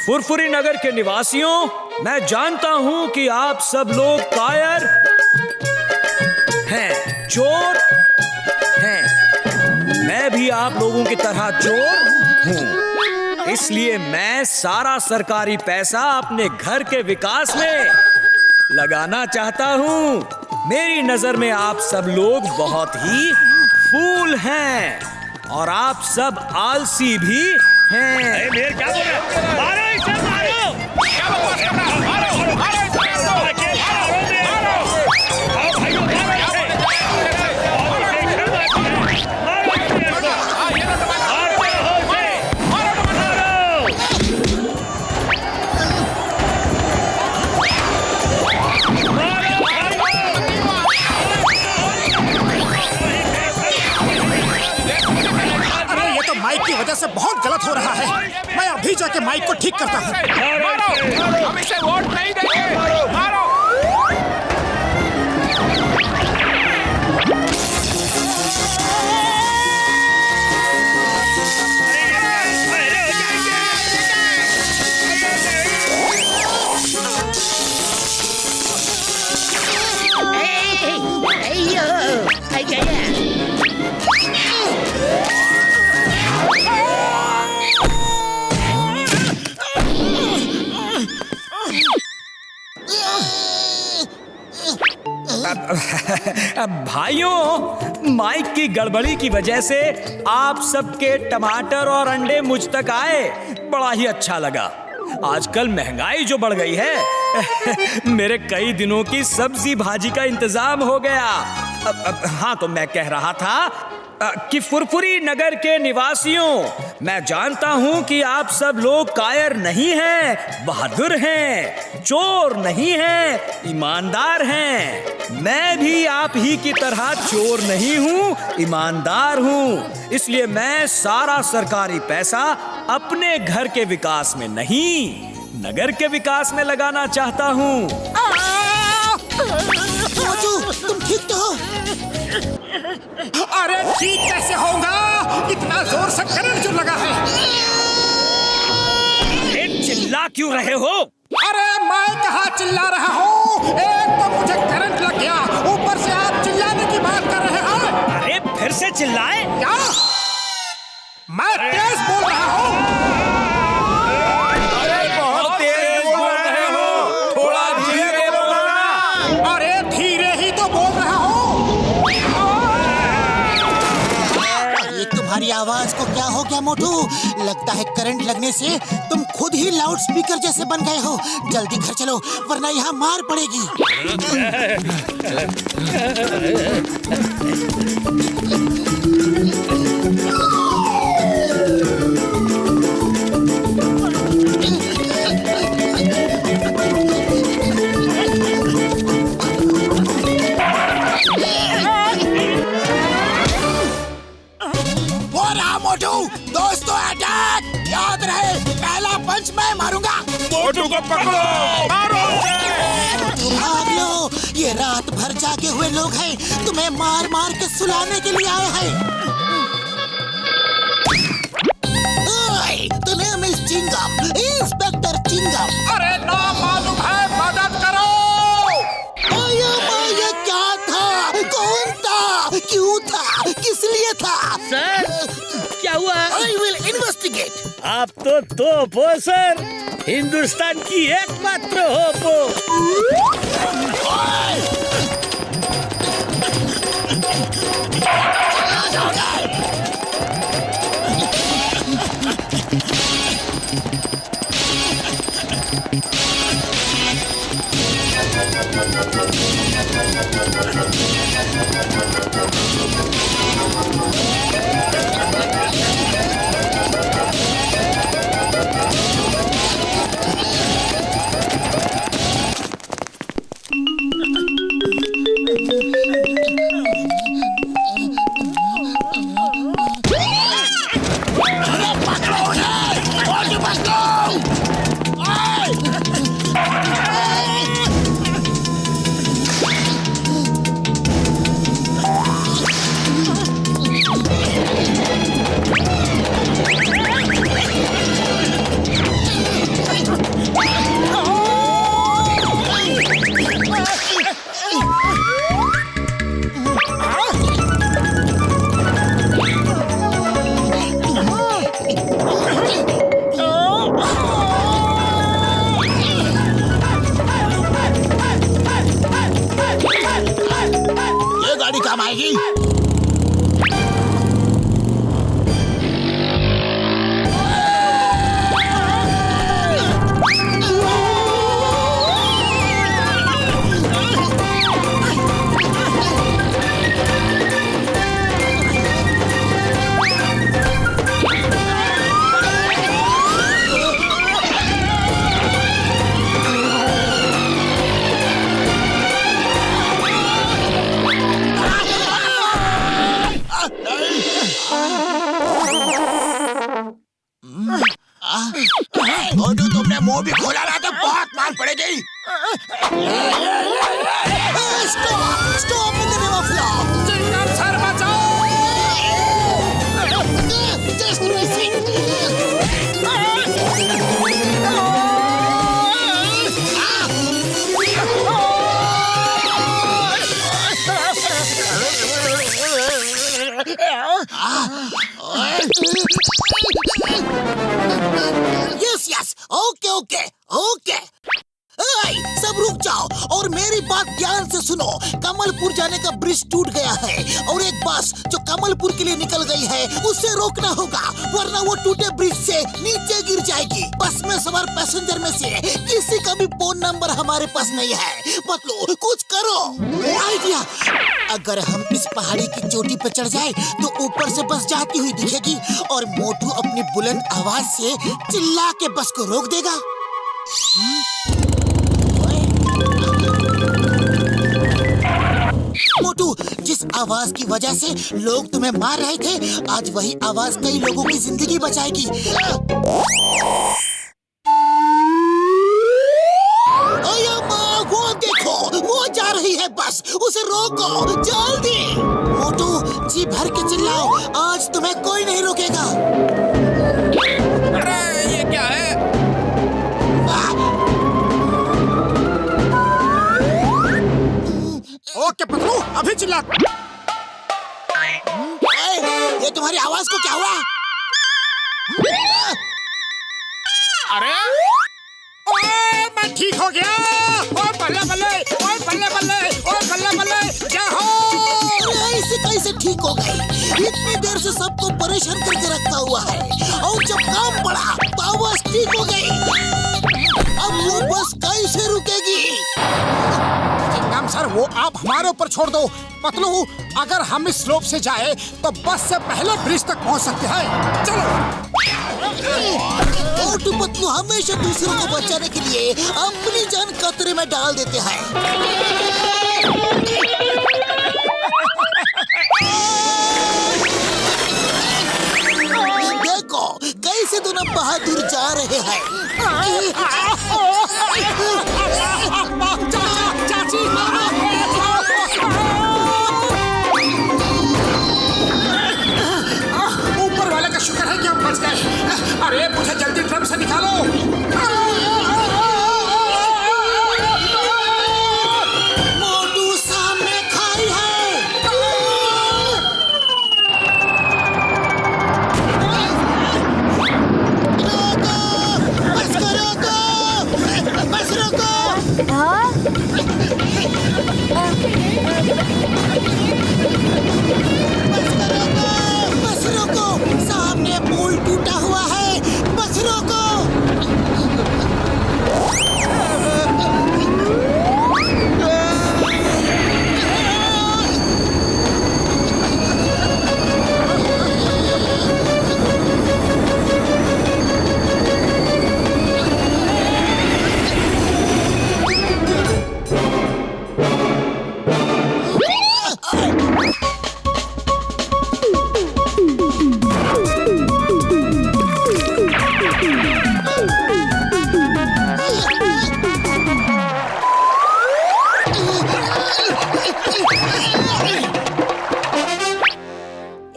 फुरफुरी नगर के निवासियों, मैं जानता हूं कि आप सब लोग कायर हैं, चोर हैं। मैं भी आप लोगों की तरह चोर हूं, इसलिए मैं सारा सरकारी पैसा अपने घर के विकास में लगाना चाहता हूं। मेरी नजर में आप सब लोग बहुत ही फूल हैं और आप सब आलसी भी हैं। क्या बोल रहे हो? मारो इसे, मारो! क्या बकवास कर रहा है? मारो, मारो इसे! वजह से बहुत गलत हो रहा है। मैं अभी जाके माइक को ठीक करता हूँ। मारो! हम इसे वोट नहीं देंगे। मारो! भाइयों, माइक की गड़बड़ी की वजह से आप सबके टमाटर और अंडे मुझ तक आए, बड़ा ही अच्छा लगा। आजकल महंगाई जो बढ़ गई है, मेरे कई दिनों की सब्जी भाजी का इंतजाम हो गया। हाँ, तो मैं कह रहा था कि फुरफुरी नगर के निवासियों, मैं जानता हूं कि आप सब लोग कायर नहीं हैं, बहादुर हैं, चोर नहीं हैं, ईमानदार हैं। मैं भी आप ही की तरह चोर नहीं हूं, ईमानदार हूं। इसलिए मैं सारा सरकारी पैसा अपने घर के विकास में नहीं, नगर के विकास में लगाना चाहता हूं। तुम ठीक तो हो? अरे ठीक कैसे होगा? इतना जोर से करंट जो लगा है। चिल्ला क्यों रहे हो? अरे मैं कहाँ चिल्ला रहा हूँ? एक तो मुझे करंट लग गया, ऊपर से आप चिल्लाने की बात कर रहे हैं। अरे फिर से चिल्लाए? क्या? मैं तेज बोल रहा हूँ। अरे बहुत तेज बोल रहे हो, थोड़ा धीरे बोलना। अरे धीरे ही तो बोल रहा हूँ। ये तुम्हारी आवाज को क्या हो गया मोटू? लगता है करंट लगने से तुम खुद ही लाउड स्पीकर जैसे बन गए हो। जल्दी घर चलो वरना यहाँ मार पड़ेगी। दोस्तों अटैक! याद रहे, पहला पंच मैं मारूंगा। मोटू को पकड़ो, मारो उसे! भाग लो, ये रात भर जागे हुए लोग हैं, तुम्हें मार मार के सुलाने के लिए आए हैं। तुम्हें मिस चिंगम, इंस्पेक्टर चिंगम। अरे ना मालूम है, मदद करो। माया क्या था? कौन था? क्यों था? किस लिए था? सर, क्या हुआ? I will investigate. आप तो तोप हो सर, हिंदुस्तान की एकमात्र होप हो। मोटू तुमने मुंह भी खोला ना तो बहुत मार पड़ेगी। Stop stop in the name of law. Chingam sir बचाओ। Just missing. Yes yes okay okay okay. सब रुक जाओ और मेरी बात ध्यान से सुनो। कमलपुर जाने का ब्रिज टूट गया है और एक बस जो कमलपुर के लिए निकल गई है उसे रोकना होगा, वरना वो टूटे ब्रिज से नीचे गिर जाएगी। बस में सवार पैसेंजर में से किसी का भी फोन नंबर हमारे पास नहीं है। पतलू कुछ करो। आइडिया, अगर हम इस पहाड़ी की चोटी पर चढ़ जाए तो ऊपर से बस जाती हुई दिखेगी और मोटू अपनी बुलंद आवाज से चिल्ला के बस को रोक देगा। मोटू, जिस आवाज की वजह से लोग तुम्हें मार रहे थे, आज वही आवाज कई लोगों की जिंदगी बचाएगी। वो देखो, वो जा रही है बस, उसे रोको जल्दी। मोटू जी भर के चिल्लाओ, आज तुम्हें कोई नहीं रोकेगा। अरे ये क्या है? ओके पतलू, अभी चिल्ला। ये तुम्हारी आवाज को क्या हुआ? अरे ओए मैं ठीक हो गया। ओए बल्ले बल्ले, ओए बल्ले बल्ले, ओए बल्ले बल्ले, जय हो। ऐसे कैसे ठीक हो गई? इतनी देर से सबको परेशान करके रखा हुआ है और जब काम पड़ा तो आवाज ठीक हो गई। अब वो बस कैसे रुकेगी? चिंगम सर, वो आप हमारे ऊपर छोड़ दो। पतलू, अगर हम इस स्लोप से जाए तो बस से पहले ब्रिज तक पहुंच सकते हैं। चलो। मोटू पतलू हमेशा दूसरों को बचाने के लिए अपनी जान खतरे में डाल देते हैं। देखो कैसे दोनों बहादुर जा रहे हैं। चाची, ऊपर वाले का शुक्र है कि हम बच गए। अरे मुझे जल्दी ड्रम से निकालो। मोटू सामने खाई है। रोको, बस को रोको, बस रोको। बस रोको, सामने पुल टूटा हुआ है, बस रोको।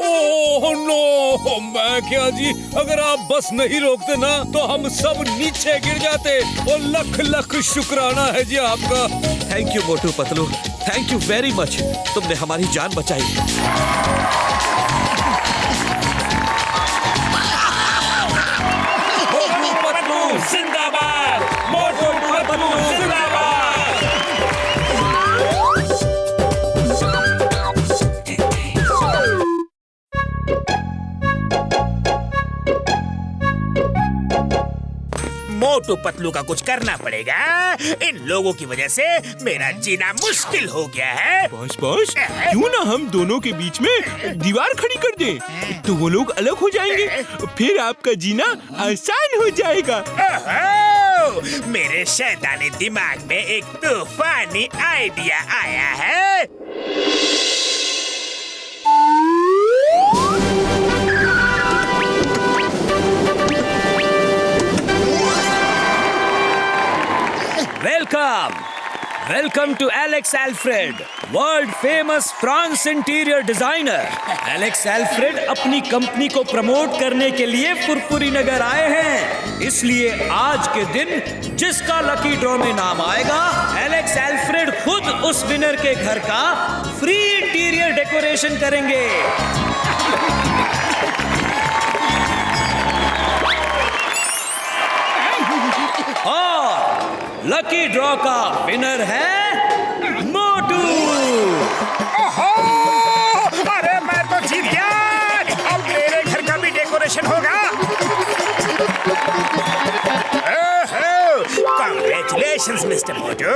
ओह नो, मैं क्या जी, अगर आप बस नहीं रोकते ना तो हम सब नीचे गिर जाते। और लख लख शुक्राना है जी आपका। Thank you Motu Patlu, thank you very much. तुमने हमारी जान बचाई। मोटू पतलू जिंदाबाद, मोटू पतलू जिंदाबाद। मोटू पतलू का कुछ करना पड़ेगा। इन लोगों की वजह से मेरा जीना मुश्किल हो गया है। बॉस बॉस, क्यों ना हम दोनों के बीच में दीवार खड़ी कर दें, तो वो लोग अलग हो जाएंगे, फिर आपका जीना आसान हो जाएगा। ओहो, मेरे शैतानी दिमाग में एक तूफानी आइडिया आया है। Welcome to Alex Alfred, world famous France interior designer. Alex Alfred अपनी कंपनी को प्रमोट करने के लिए फुरफुरी नगर आए हैं। इसलिए आज के दिन जिसका लकी ड्रॉ में नाम आएगा, एलेक्स एल्फ्रेड खुद उस विनर के घर का फ्री इंटीरियर डेकोरेशन करेंगे। और लकी ड्रॉ का विनर है मोटू। ओहो! अरे मैं तो जीत गया। अब मेरे घर का भी डेकोरेशन होगा। Congratulations, मिस्टर मोटू।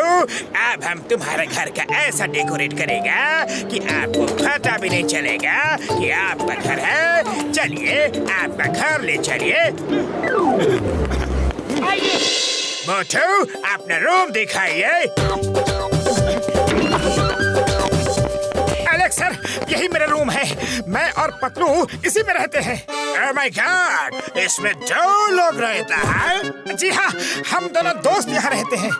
अब हम तुम्हारे घर का ऐसा डेकोरेट करेगा कि आपको पता भी नहीं चलेगा कि आपका घर है। चलिए आपका घर ले चलिए। मोटू, अपना रूम दिखाइए। एलेक्स सर, यही मेरा रूम है। मैं और पतलू इसी में रहते हैं। Oh my God, इसमें 2 लोग रहता है। जी हाँ, हम दोनों दोस्त यहाँ रहते हैं।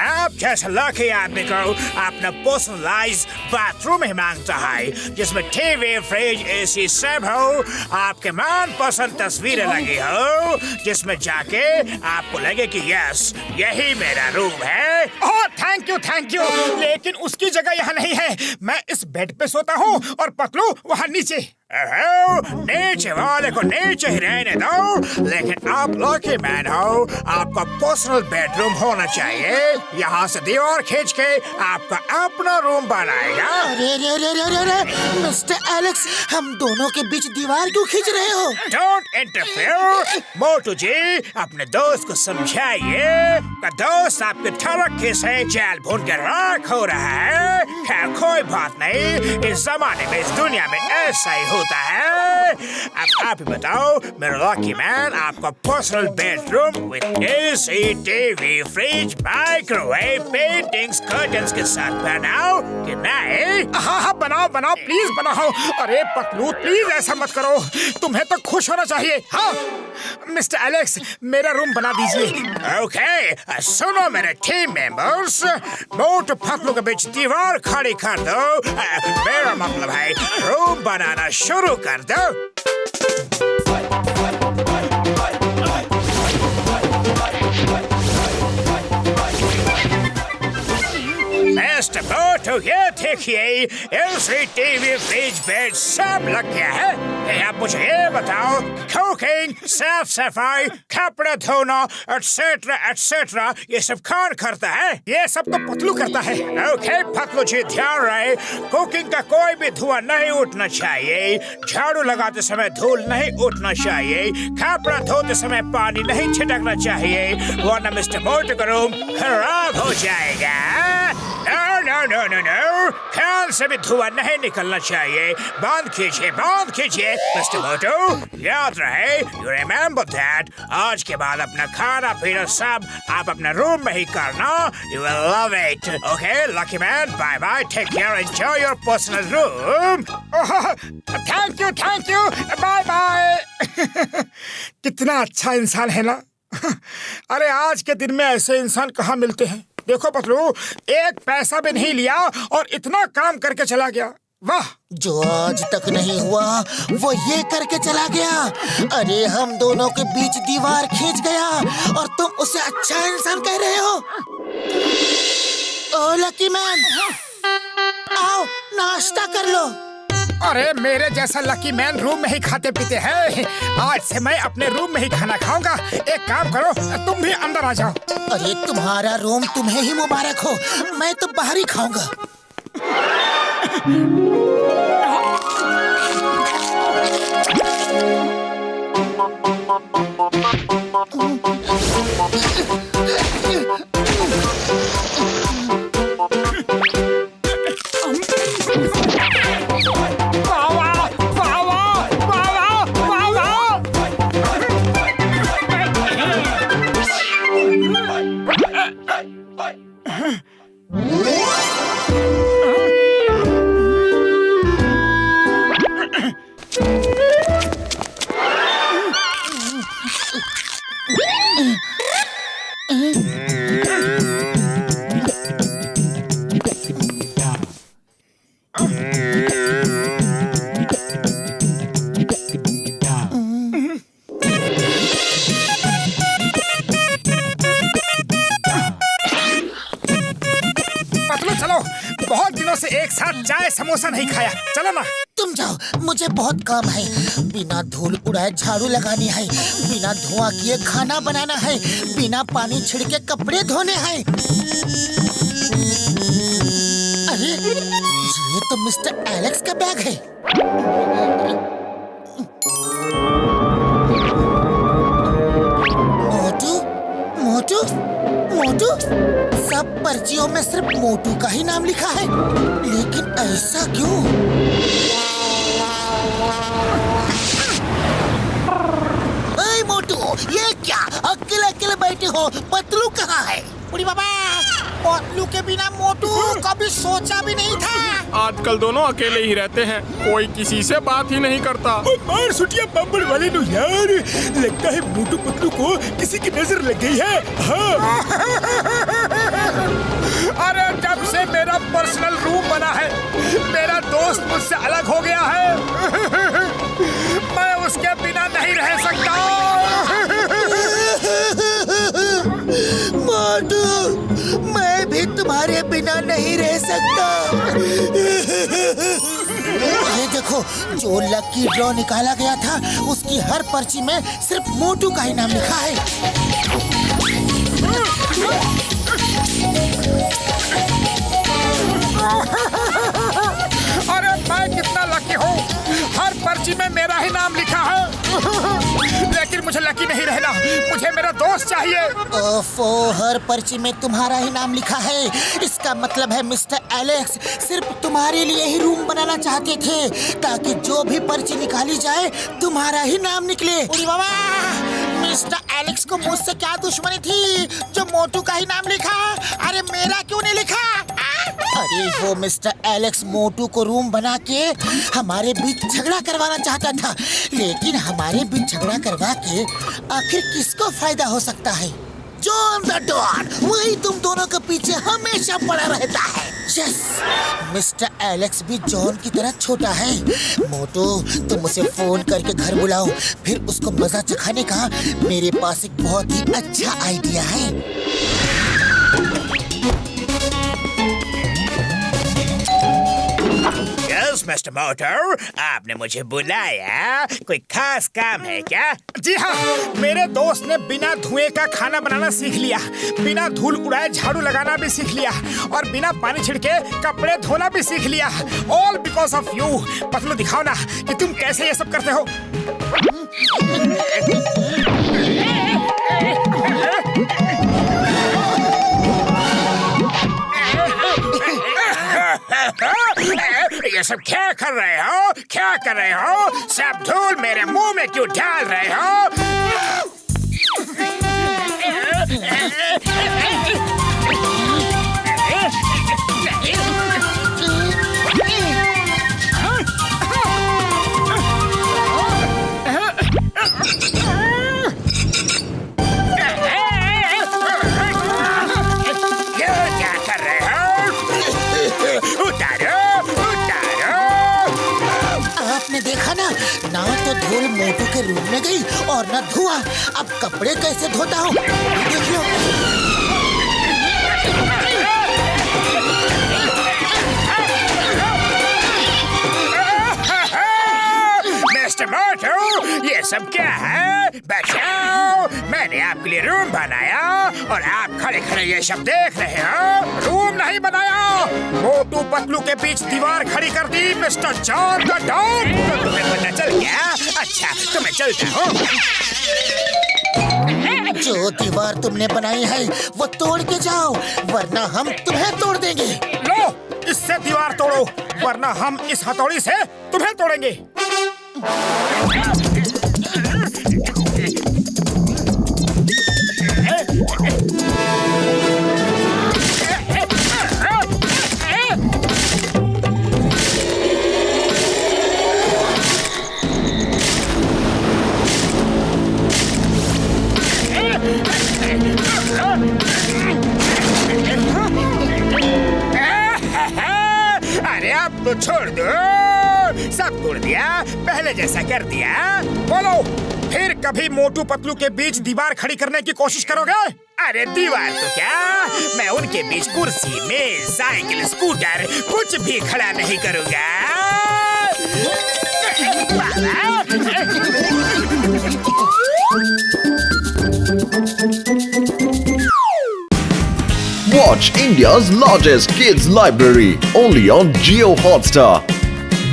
आप जैसा लकी आदमी को अपना पर्सनलाइज बाथरूम ही मांगता है, जिसमें टीवी, फ्रिज, एसी सब हो, आपके मनपसंद तस्वीरें लगी हो, जिसमें जाके आपको लगे कि यस, यही मेरा रूम है। ओह, थैंक यू। लेकिन उसकी जगह यहाँ नहीं है। मैं इस बेड पे सोता हूँ और पतलू वहाँ नीचे। नीचे वाले को नीचे ही रहने दो, लेकिन आप लकी मैन हो, आपका पर्सनल बेडरूम होना चाहिए। यहाँ से दीवार खींच के आपका अपना रूम बनाएगा। अरे मिस्टर एलेक्स, हम दोनों के बीच दीवार क्यों खींच रहे हो? Don't interfere. मोटू जी, अपने दोस्त को समझाइए कि दोस्त आपके तरक्की से जाल भून के राख हो रहा है। खैर कोई बात नहीं, इस जमाने में, इस दुनिया में ऐसा ही होता है। अब आप ही बताओ मेरा लकी मैन, आपका personal bedroom with AC, TV, fridge, microwave, paintings, curtains के साथ बनाओ कि नहीं? हाँ, बनाओ, प्लीज बनाओ। अरे पतलू, प्लीज ऐसा मत करो। तुम्हें तो खुश होना चाहिए। हाँ मिस्टर एलेक्स, मेरा रूम बना दीजिए। ओके, सुनो मेरे टीम मेंबर्स, मोटू पतलू के बीच दीवार खड़ी कर दो। मेरा मतलब है रूम बनाना शुरू कर दो। मिस्टर मोटू, ये देखिए, एलसी, टीवी, फ्रिज, बेड सब लग गया है। आप मुझे ये बताओ, कुकिंग, साफ सफाई, कपड़े धोना, एटसेट्रा एटसेट्रा, ये सब कौन करता है? ये सब तो पतलू करता है। ओके पतलू जी, ध्यान रहे, कुकिंग का कोई भी धुआं नहीं उठना चाहिए, झाड़ू लगाते समय धूल नहीं उठना चाहिए, कपड़ा धोते समय पानी नहीं छिटकना चाहिए, वरना मिस्टर मोटू का रूम खराब हो जाएगा। नो, ख्याल से भी धुआं नहीं निकलना चाहिए। बंद कीजिए मिस्टर मोटू। याद रहे, यू रिमेम्बर दैट। आज के बाद अपना खाना पीना सब आप अपना रूम में ही करना। You will love it. Okay lucky man, bye bye, take care, enjoy your personal room. Thank you, bye. कितना अच्छा इंसान है ना। अरे आज के दिन में ऐसे इंसान कहाँ मिलते हैं। देखो पतलू, एक पैसा भी नहीं लिया और इतना काम करके चला गया। वाह, जो आज तक नहीं हुआ वो ये करके चला गया। अरे हम दोनों के बीच दीवार खींच गया और तुम उसे अच्छा इंसान कह रहे हो। ओ लकी मैन, आओ नाश्ता कर लो। अरे मेरे जैसा लकी मैन रूम में ही खाते पीते हैं। आज से मैं अपने रूम में ही खाना खाऊंगा। एक काम करो, तुम भी अंदर आ जाओ। अरे तुम्हारा रूम तुम्हें ही मुबारक हो, मैं तो बाहर ही खाऊंगा। से एक साथ चाय समोसा नहीं खाया। चलो ना। तुम जाओ, मुझे बहुत काम है। बिना धूल उड़ाए झाड़ू लगानी है, बिना धुआं किए खाना बनाना है, बिना पानी छिड़के कपड़े धोने हैं। अरे ये तो मिस्टर एलेक्स का बैग है। मोटू मोटू मोटू, सब पर्चियों में सिर्फ मोटू का ही नाम लिखा है, लेकिन ऐसा क्यों? ए मोटू, ये क्या अकेले अकेले बैठे हो? पतलू कहाँ है? बुढ़ी बाबा, पतलू के बिना मोटू कभी सोचा भी नहीं था। आजकल दोनों अकेले ही रहते हैं, कोई किसी से बात ही नहीं करता। मार सुटिया बम्बर वाले नो यार, लगता है मोटू पतलू को किसी की नजर लग गई है। हाँ। अरे जब से मेरा पर्सनल रूम बना है, मेरा दोस्त मुझसे अलग हो गया है। मैं उसके बिना नहीं रह सकता। मोटू, मैं भी तुम्हारे बिना नहीं रह सकता। ये देखो, जो लकी ड्रॉ निकाला गया था, उसकी हर पर्ची में सिर्फ मोटू का ही नाम लिखा है। अरे मैं कितना लकी हूँ, हर पर्ची में मेरा ही नाम लिखा है। लेकिन मुझे लकी नहीं रहना, मुझे मेरा दोस्त चाहिए। ओफो, हर पर्ची में तुम्हारा ही नाम लिखा है। इसका मतलब है मिस्टर एलेक्स सिर्फ तुम्हारे लिए ही रूम बनाना चाहते थे, ताकि जो भी पर्ची निकाली जाए तुम्हारा ही नाम निकले। उड़ी बाबा, मिस्टर एलेक्स को मुझसे क्या दुश्मनी थी जो मोटू का ही नाम लिखा? अरे मेरा क्यों नहीं लिखा? अरे वो मिस्टर एलेक्स मोटू को रूम बना के हमारे बीच झगड़ा करवाना चाहता था, लेकिन हमारे बीच झगड़ा करवा के आखिर किसको फायदा हो सकता है? जॉन द डॉन, वही तुम दोनों के पीछे हमेशा पड़ा रहता है। यस, मिस्टर एलेक्स भी जॉन की तरह छोटा है। मोटू, तुम उसे फोन करके घर बुलाओ, फिर उसको मजा चखाने का मेरे पास एक बहुत ही अच्छा आइडिया है। यस मिस्टर मोटू, आपने मुझे बुलाया, कोई खास काम है क्या? जी हाँ, मेरे दोस्त ने बिना धुएं का खाना बनाना सीख लिया, बिना धूल उड़ाए झाड़ू लगाना भी सीख लिया, और बिना पानी छिड़के कपड़े धोना भी सीख लिया। All because of you. Patlu, दिखाओ ना कि तुम कैसे ये सब करते हो। ये सब क्या कर रहे हो? क्या कर रहे हो? सब धूल मेरे मुंह में क्यों डाल रहे हो? क्या कर रहे हो? उतारो, उतारो। आपने देखा ना तो धूल मोटू के रूम में गई और ना धुआं। अब कपड़े कैसे धोता हूँ देख लो। मिस्टर मोटू, ये सब क्या है? बचाओ, मैंने आपके लिए रूम बनाया और आप खड़े खड़े ये सब देख रहे हो। रूम नहीं बनाया, मोटू पतलू के बीच दीवार खड़ी कर दी मिस्टर जॉन द डॉन। तो तुम्हें पता चल गया? अच्छा, तो मैं चलता हूँ। जो दीवार तुमने बनाई है वो तोड़ के जाओ, वरना हम तुम्हें तोड़ देंगे। लो, इससे दीवार तोड़ो, वरना हम इस हथौड़ी से तुम्हें तोड़ेंगे। अरे अब तो छोड़ दो, सब तोड़ दिया, पहले जैसा कर दिया। बोलो, फिर कभी मोटू पतलू के बीच दीवार खड़ी करने की कोशिश करोगे? अरे दीवार तो क्या, मैं उनके बीच कुर्सी, मेज, साइकिल, स्कूटर कुछ भी खड़ा नहीं करूँगा। Watch India's largest kids library only on Jio Hotstar.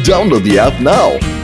Download the app now.